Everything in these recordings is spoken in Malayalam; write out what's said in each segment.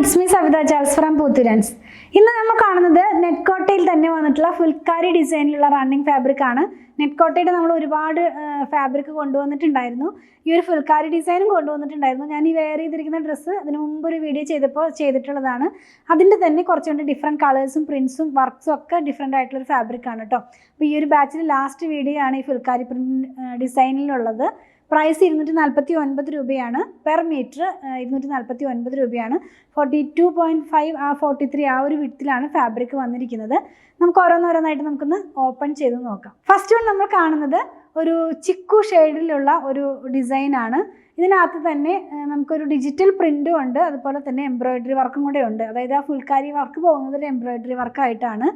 It's me Savitha Charles from പൂത്തുരാൻസ്. ഇന്ന് നമ്മൾ കാണുന്നത് നെറ്റ് കോട്ടയിൽ തന്നെ വന്നിട്ടുള്ള ഫുൽക്കാരി ഡിസൈനിലുള്ള റണ്ണിങ് ഫാബ്രിക് ആണ്. നെറ്റ് കോട്ടയുടെ നമ്മൾ ഒരുപാട് ഫാബ്രിക് കൊണ്ടുവന്നിട്ടുണ്ടായിരുന്നു. ഈ ഒരു ഫുൽക്കാരി ഡിസൈനും കൊണ്ടുവന്നിട്ടുണ്ടായിരുന്നു. ഞാൻ ഈ വെയർ ചെയ്തിരിക്കുന്ന ഡ്രസ്സ് അതിന് മുമ്പ് ഒരു വീഡിയോ ചെയ്തിട്ടുള്ളതാണ്. അതിൻ്റെ തന്നെ കുറച്ചുകൊണ്ട് ഡിഫറെൻറ്റ് കളേഴ്സും പ്രിൻസും വർക്ക്സും ഒക്കെ ഡിഫറെൻ്റ് ആയിട്ടുള്ളൊരു ഫാബ്രിക് ആണ് കേട്ടോ. അപ്പോൾ ഈ ഒരു ബാച്ചിൽ ലാസ്റ്റ് വീഡിയോ ആണ് ഈ ഫുൽക്കാരി പ്രിൻറ്റ് ഡിസൈനിലുള്ളത്. പ്രൈസ് 249 രൂപയാണ് പെർ മീറ്റർ. 249 രൂപയാണ്. 42.5 43 ആ ഒരു വിഡ്ത്തിലാണ് ഫാബ്രിക് വന്നിരിക്കുന്നത്. നമുക്ക് ഓരോന്നോരോന്നായിട്ട് നമുക്കൊന്ന് ഓപ്പൺ ചെയ്ത് നോക്കാം. ഫസ്റ്റ് വൺ നമ്മൾ കാണുന്നത് ഒരു ചിക്കു ഷെയ്ഡിലുള്ള ഒരു ഡിസൈനാണ്. ഇതിനകത്ത് തന്നെ നമുക്കൊരു ഡിജിറ്റൽ പ്രിൻറ്റും ഉണ്ട്, അതുപോലെ തന്നെ എംബ്രോയിഡറി വർക്കും കൂടെ ഉണ്ട്. അതായത് ആ ഫുൾക്കാരി വർക്ക് പോകുന്നത് ഒരു എംബ്രോയിഡറി വർക്കായിട്ടാണ്.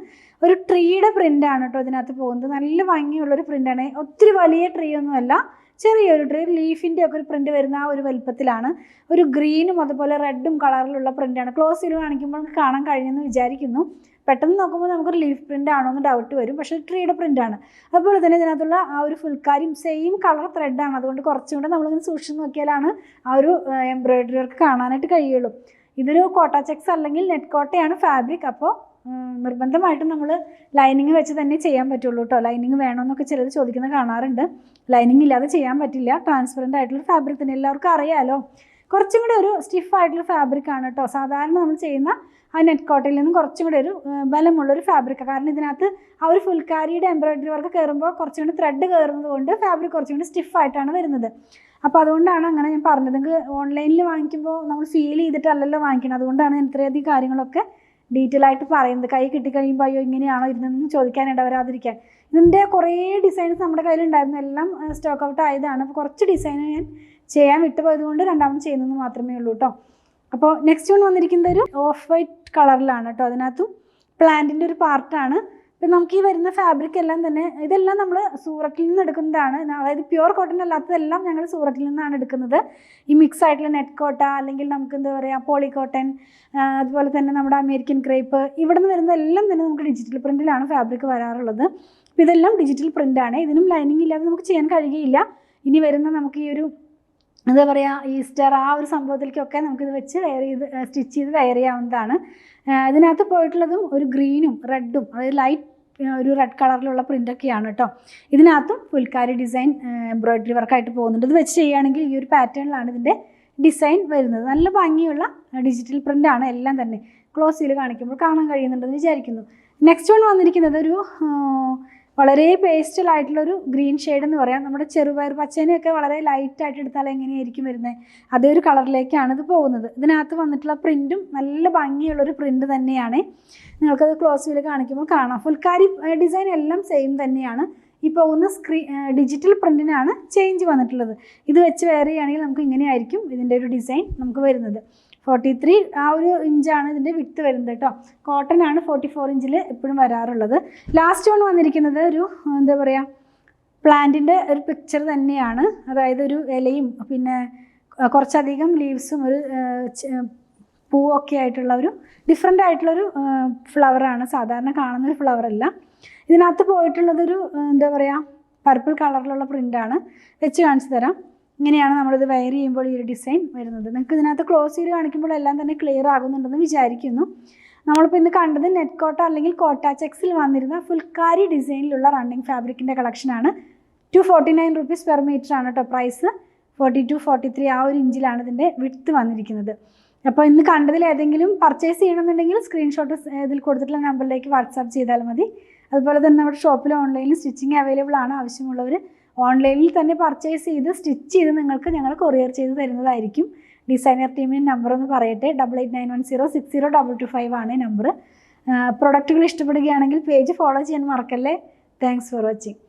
ഒരു ട്രീയുടെ പ്രിൻ്റാണ് കേട്ടോ ഇതിനകത്ത് പോകുന്നത്. നല്ല ഭംഗിയുള്ളൊരു പ്രിൻ്റാണ്. ഒത്തിരി വലിയ ട്രീ ഒന്നുമല്ല, ചെറിയൊരു ട്രീ, ലീഫിൻ്റെ ഒക്കെ ഒരു പ്രിൻറ്റ് വരുന്ന ആ ഒരു വലുപ്പത്തിലാണ്. ഒരു ഗ്രീനും അതുപോലെ റെഡും കളറിലുള്ള പ്രിൻ്റാണ്. ക്ലോസ് ചെയ്ത് കാണിക്കുമ്പോൾ നമുക്ക് കാണാൻ കഴിയുമെന്ന് വിചാരിക്കുന്നു. പെട്ടെന്ന് നോക്കുമ്പോൾ നമുക്കൊരു ലീഫ് പ്രിൻ്റ് ആണോ എന്ന് ഡൗട്ട് വരും, പക്ഷേ ട്രീയുടെ പ്രിൻ്റാണ്. അതുപോലെ തന്നെ ഇതിനകത്തുള്ള ആ ഒരു ഫുൾക്കാരിയും സെയിം കളർ ത്രെഡാണ്. അതുകൊണ്ട് കുറച്ചും കൂടെ നമ്മളിങ്ങനെ സൂക്ഷിച്ച് നോക്കിയാലാണ് ആ ഒരു എംബ്രോയിഡറി വർക്ക് കാണാനായിട്ട് കഴിയുള്ളൂ. ഇതൊരു കോട്ട ചെക്സ് അല്ലെങ്കിൽ നെറ്റ് കോട്ടയാണ് ഫാബ്രിക്. അപ്പോൾ നിർബന്ധമായിട്ടും നമ്മൾ ലൈനിങ് വെച്ച് തന്നെ ചെയ്യാൻ പറ്റുള്ളൂ കേട്ടോ. ലൈനിങ് വേണമെന്നൊക്കെ ചിലർ ചോദിക്കുന്നത് കാണാറുണ്ട്. ലൈനിങ് ഇല്ലാതെ ചെയ്യാൻ പറ്റില്ല. ട്രാൻസ്പെറൻ്റ് ആയിട്ടുള്ള ഫാബ്രിക് തന്നെ എല്ലാവർക്കും അറിയാമല്ലോ. കുറച്ചും കൂടെ ഒരു സ്റ്റിഫ് ആയിട്ടുള്ള ഫാബ്രിക് ആണ് കേട്ടോ. സാധാരണ നമ്മൾ ചെയ്യുന്ന ആ നെറ്റ് കോട്ടയിൽ നിന്നും കുറച്ചും കൂടെ ഒരു ബലമുള്ളൊരു ഫാബ്രിക്കാണ്. കാരണം ഇതിനകത്ത് ആ ഒരു ഫുൾക്കാരിയുടെ എംബ്രോയിഡറി വർക്ക് കയറുമ്പോൾ കുറച്ചും കൂടി ത്രെഡ് കയറുന്നത് കൊണ്ട് ഫാബ്രിക് കുറച്ചും കൂടി സ്റ്റിഫായിട്ടാണ് വരുന്നത്. അപ്പോൾ അതുകൊണ്ടാണ് അങ്ങനെ ഞാൻ പറഞ്ഞത്. നിങ്ങൾക്ക് ഓൺലൈനിൽ വാങ്ങിക്കുമ്പോൾ നമ്മൾ ഫീൽ ചെയ്തിട്ടല്ലല്ലോ വാങ്ങിക്കണം. അതുകൊണ്ടാണ് ഞാൻ ഇത്രയധികം കാര്യങ്ങളൊക്കെ ഡീറ്റെയിൽ ആയിട്ട് പറയുന്നത്. കൈ കിട്ടിക്കഴിയുമ്പോൾ അയ്യോ ഇങ്ങനെയാണോ ഇരുന്നതെന്ന് ചോദിക്കാനിട വരാതിരിക്കാൻ. ഇതിൻ്റെ കുറേ ഡിസൈൻസ് നമ്മുടെ കയ്യിലുണ്ടായിരുന്നു. എല്ലാം സ്റ്റോക്ക് ഔട്ട് ആയതാണ്. അപ്പോൾ കുറച്ച് ഡിസൈൻ ഞാൻ ചെയ്യാൻ വിട്ടുപോയത് കൊണ്ട് രണ്ടാമത് ചെയ്യുന്നത് മാത്രമേ ഉള്ളൂ കേട്ടോ. അപ്പോൾ നെക്സ്റ്റ് വൺ വന്നിരിക്കുന്നത് ഒരു ഓഫ് വൈറ്റ് കളറിലാണ് കേട്ടോ. അതിനകത്തും പ്ലാന്റിൻ്റെ ഒരു പാർട്ടാണ്. ഇപ്പം നമുക്ക് ഈ വരുന്ന ഫാബ്രിക് എല്ലാം തന്നെ ഇതെല്ലാം നമ്മൾ സൂറത്തിൽ നിന്ന് എടുക്കുന്നതാണ്. അതായത് പ്യുവർ കോട്ടൺ അല്ലാത്തതെല്ലാം ഞങ്ങൾ സൂറത്തിൽ നിന്നാണ് എടുക്കുന്നത്. ഈ മിക്സ് ആയിട്ടുള്ള നെറ്റ് കോട്ട അല്ലെങ്കിൽ നമുക്ക് എന്താ പറയുക പോളി കോട്ടൺ, അതുപോലെ തന്നെ നമ്മുടെ അമേരിക്കൻ ക്രേപ്പ്, ഇവിടെ നിന്ന് വരുന്നതെല്ലാം തന്നെ നമുക്ക് ഡിജിറ്റൽ പ്രിൻറ്റിലാണ് ഫാബ്രിക് വരാറുള്ളത്. അപ്പോൾ ഇതെല്ലാം ഡിജിറ്റൽ പ്രിൻ്റാണ്. ഇതിനും ലൈനിങ് ഇല്ലാതെ നമുക്ക് ചെയ്യാൻ കഴിയുകയില്ല. ഇനി വരുന്ന നമുക്ക് ഈ ഒരു എന്താ പറയുക ഈസ്റ്റർ ആ ഒരു സംഭവത്തിലേക്കൊക്കെ നമുക്കിത് വെച്ച് സ്റ്റിച്ച് ചെയ്ത് വെയർ ചെയ്യാവുന്നതാണ്. ഇതിനകത്ത് പോയിട്ടുള്ളതും ഒരു ഗ്രീനും റെഡും, അതായത് ലൈറ്റ് ഒരു റെഡ് കളറിലുള്ള പ്രിൻ്റൊക്കെയാണ് കേട്ടോ. ഇതിനകത്തും ഫുൽക്കാരി ഡിസൈൻ എംബ്രോയിഡറി വർക്കായിട്ട് പോകുന്നുണ്ട്. ഇത് വെച്ച് ചെയ്യുകയാണെങ്കിൽ ഈ ഒരു പാറ്റേണിലാണ് ഇതിൻ്റെ ഡിസൈൻ വരുന്നത്. നല്ല ഭംഗിയുള്ള ഡിജിറ്റൽ പ്രിൻ്റാണ് എല്ലാം തന്നെ. ക്ലോസ് ചെയ്ത് കാണിക്കുമ്പോൾ കാണാൻ കഴിയുന്നുണ്ടെന്ന് വിചാരിക്കുന്നു. നെക്സ്റ്റ് വൺ വന്നിരിക്കുന്നത് ഒരു വളരെ പേസ്റ്റലായിട്ടുള്ളൊരു ഗ്രീൻ ഷെയ്ഡ് എന്ന് പറയാം. നമ്മുടെ ചെറുപയർ പച്ചേനെയൊക്കെ വളരെ ലൈറ്റായിട്ട് എടുത്താൽ എങ്ങനെയായിരിക്കും വരുന്നത്, അതേ ഒരു കളറിലേക്കാണ് ഇത് പോകുന്നത്. ഇതിനകത്ത് വന്നിട്ടുള്ള പ്രിൻറ്റും നല്ല ഭംഗിയുള്ളൊരു പ്രിൻറ്റ് തന്നെയാണ്. നിങ്ങൾക്കത് ക്ലോസ് വ്യൂ കാണിക്കുമ്പോൾ കാണാം. ഫുൽക്കാരി ഡിസൈൻ എല്ലാം സെയിം തന്നെയാണ്. ഈ പോകുന്ന ഡിജിറ്റൽ പ്രിൻറ്റിനാണ് ചേഞ്ച് വന്നിട്ടുള്ളത്. ഇത് വെച്ച് വെയർ ചെയ്യുകയാണെങ്കിൽ നമുക്ക് ഇങ്ങനെയായിരിക്കും ഇതിൻ്റെ ഒരു ഡിസൈൻ നമുക്ക് വരുന്നത്. 43 ആ ഒരു ഇഞ്ചാണ് ഇതിൻ്റെ വിഡ്ത്ത് വരുന്നത് കേട്ടോ. കോട്ടൺ ആണ് 44 ഇഞ്ചിൽ എപ്പോഴും വരാറുള്ളത്. ലാസ്റ്റ് വൺ വന്നിരിക്കുന്നത് ഒരു എന്താ പറയുക പ്ലാന്റിൻ്റെ ഒരു പിക്ചർ തന്നെയാണ്. അതായത് ഒരു ഇലയും പിന്നെ കുറച്ചധികം ലീവ്സും ഒരു പൂവൊക്കെ ആയിട്ടുള്ള ഒരു ഡിഫറെൻ്റ് ആയിട്ടുള്ളൊരു ഫ്ലവറാണ്. സാധാരണ കാണുന്നൊരു ഫ്ലവറല്ല. ഇതിനകത്ത് പോയിട്ടുള്ളതൊരു എന്താ പറയുക പർപ്പിൾ കളറിലുള്ള പ്രിൻ്റാണ്. വെച്ച് കാണിച്ചു തരാം. ഇങ്ങനെയാണ് നമ്മളിത് വെയർ ചെയ്യുമ്പോൾ ഈ ഒരു ഡിസൈൻ വരുന്നത്. നിങ്ങൾക്ക് ഇതിനകത്ത് ക്ലോസ് ചെയ്ത് കാണിക്കുമ്പോൾ എല്ലാം തന്നെ ക്ലിയർ ആകുന്നുണ്ടെന്ന് വിചാരിക്കുന്നു. നമ്മളിപ്പോൾ ഇന്ന് കണ്ടത് നെറ്റ് കോട്ട അല്ലെങ്കിൽ കോട്ട ചെക്സിൽ വന്നിരുന്ന ഫുൽക്കാരി ഡിസൈനിലുള്ള റണ്ണിങ് ഫാബ്രിക്കിൻ്റെ കളക്ഷനാണ്. 249 റുപ്പീസ് പെർ മീറ്റർ ആണ് കേട്ടോ പ്രൈസ്. 42 43 ആ ഒരു ഇഞ്ചിലാണ് ഇതിൻ്റെ വിഡ്ത്ത് വന്നിരിക്കുന്നത്. അപ്പോൾ ഇന്ന് കണ്ടതിൽ ഏതെങ്കിലും പർച്ചേസ് ചെയ്യണമെന്നുണ്ടെങ്കിൽ സ്ക്രീൻഷോട്ട് ഇതിൽ കൊടുത്തിട്ടുള്ള നമ്പറിലേക്ക് വാട്സാപ്പ് ചെയ്താൽ മതി. അതുപോലെ തന്നെ നമ്മുടെ ഷോപ്പിൽ ഓൺലൈനിൽ സ്റ്റിച്ചിങ് അവൈലബിൾ ആണ്. ആവശ്യമുള്ളവർ ഓൺലൈനിൽ തന്നെ പർച്ചേസ് ചെയ്ത് സ്റ്റിച്ച് ചെയ്ത് നിങ്ങൾക്ക് ഞങ്ങൾ കൊറിയർ ചെയ്ത് തരുന്നതായിരിക്കും. ഡിസൈനർ ടീമിൻ്റെ നമ്പർ ഒന്ന് പറയട്ടെ. 8891060225 ആണ് നമ്പർ. പ്രൊഡക്റ്റുകൾ ഇഷ്ടപ്പെടുകയാണെങ്കിൽ പേജ് ഫോളോ ചെയ്യാൻ മറക്കല്ലേ. Thanks for watching.